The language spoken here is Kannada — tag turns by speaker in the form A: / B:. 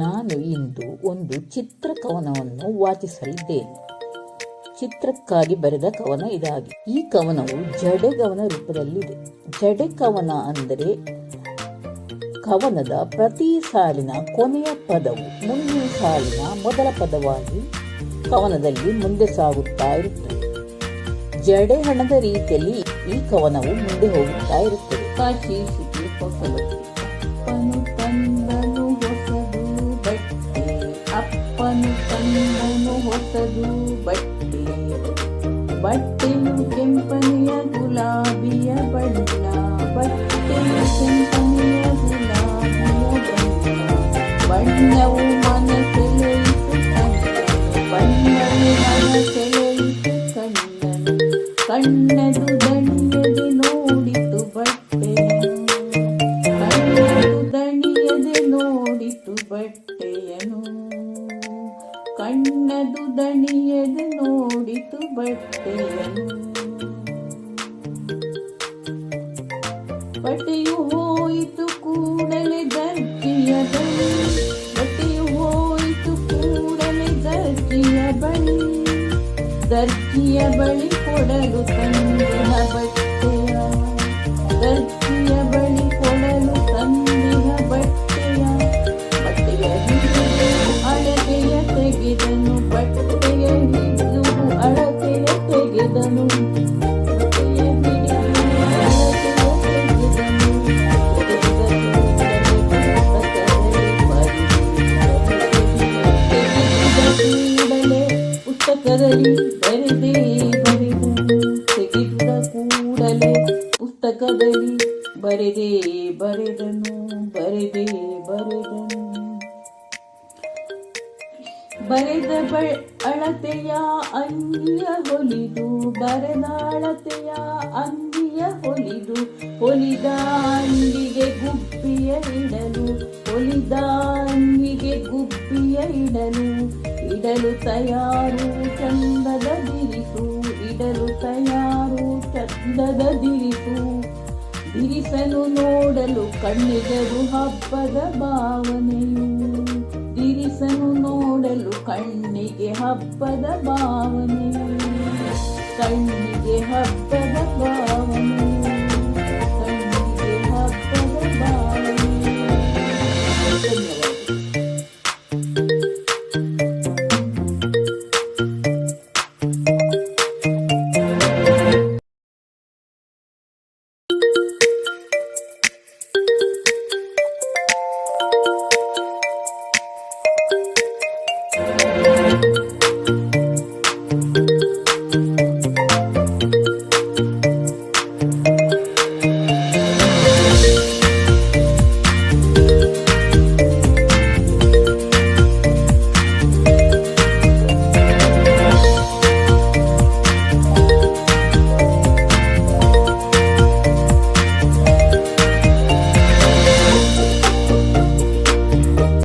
A: ನಾನು ಇಂದು ಒಂದು ಚಿತ್ರ ಕವನವನ್ನು ವಾಚಿಸಲಿದ್ದೇನೆ. ಚಿತ್ರಕ್ಕಾಗಿ ಬರೆದ ಕವನ ಇದಾಗಿ. ಈ ಕವನವು ಜಡೆಗವನ ರೂಪದಲ್ಲಿದೆ. ಜಡೆ ಕವನ ಅಂದರೆ ಕವನದ ಪ್ರತಿ ಸಾಲಿನ ಕೊನೆಯ ಪದವು ಮುಂದಿನ ಸಾಲಿನ ಮೊದಲ ಪದವಾಗಿ ಕವನದಲ್ಲಿ ಮುಂದೆ ಸಾಗುತ್ತಾ ಇರುತ್ತದೆ. ಜಡೆ ಹಣದ ರೀತಿಯಲ್ಲಿ ಈ ಕವನವು ಮುಂದೆ ಹೋಗುತ್ತಾ ಇರುತ್ತದೆ. ಶೀರ್ಷಿಕೆ ಹೊಸಲು. ಅಪ್ಪನು ತಂದನು ಹೊಸದು ಬಟ್ಟೆ, ಅಪ್ಪನು ತಂದನು ಹೊಸದು ಬಟ್ಟೆ, ಬಟ್ಟೆಯು ಕೆಂಪನೆಯ ಗುಲಾಬಿಯ ಬಣ್ಣ, ಬಟ್ಟೆಯು ಕೆಂಪನೆಯ ಗುಲಾಬಿಯ ಬಣ್ಣ, ಬಣ್ಣವು ಮನ ಸೆಳೆಯಿತು ಕಣ್ಣನು, ಬಣ್ಣವು ಮನ ಸೆಳೆಯಿತು ಕಣ್ಣನು, ಕಣ್ಣದು ದಣಿಯದೆ ನೋಡಿತು ಬಟ್ಟೆಯನು, ಕಣ್ಣದು ದಣಿಯದೆ ನೋಡಿತು ಬಟ್ಟೆಯನು, ಕಣ್ಣದು ದಣಿಯದೆ ನೋಡಿತು ಬಟ್ಟೆಯನು. ಬಟ್ಟೆಯು ಹೋಯಿತು ಕೂಡಲೇ ದರ್ಜಿಯ ಬಳಿ, ಬಟ್ಟೆಯು ಹೋಯಿತು ಕೂಡಲೇ ದರ್ಜಿಯ ಬಳಿ, ದರ್ಜಿಯ ಬಳಿ ಕೊಡಲು ತಂದಿಹ ಬಟ್ಟೆಯ, ದರ್ಜಿಯ ಬಳಿ ಕೊಡಲು ತಂದಿಹ ಬಟ್ಟೆಯ, ಬಟ್ಟೆಯ ಹಿಡಿದು ಅಳತೆಯ ತೆಗೆದನು, ಬಟ್ಟೆಯ ಹಿಡಿದು ಅಳತೆಯ ತೆಗೆದನು, ಬಟ್ಟೆಯ ಹಿಡಿದು ಪುಸ್ತಕದಲ್ಲಿ ಬರೆದೇ ಬರೆದನು, ತೆಗೆದ ಕೂಡಲೇ ಪುಸ್ತಕದಲ್ಲಿ ಬರೆದೇ ಬರೆದನು, ಬರೆದೇ ಬರೆದನು. ಬರೆದ ಅಳತೆಯ ಅಂಗಿಯ ಹೊಲಿದು, ಬರೆದ ಅಳತೆಯ ಅಂಗಿಯ ಹೊಲಿದು, ಹೊಲಿದ ಅಂಗಿಗೆ ಗುಬ್ಬಿಯ ಇಡಲು, ಹೊಲಿದ ಅಂಗಿಗೆ ಗುಬ್ಬಿಯ ಇಡಲು, ಇಡಲು ತಯಾರು ಚಂದದ ದಿರಿಸು, ಇಡಲು ತಯಾರು ಚಂದದ ದಿರಿಸು, ದಿರಿಸಲು ನೋಡಲು ಕಣ್ಣಿಗರು ಹಬ್ಬದ ಭಾವನೆಯು, ದಿರಿಸಲು ನೋಡಲು ಕಣ್ಣಿಗೆ ಹಬ್ಬದ ಭಾವನೆಯು, ಕಣ್ಣಿಗೆ ಹಬ್ಬದ ಭಾವನೆ.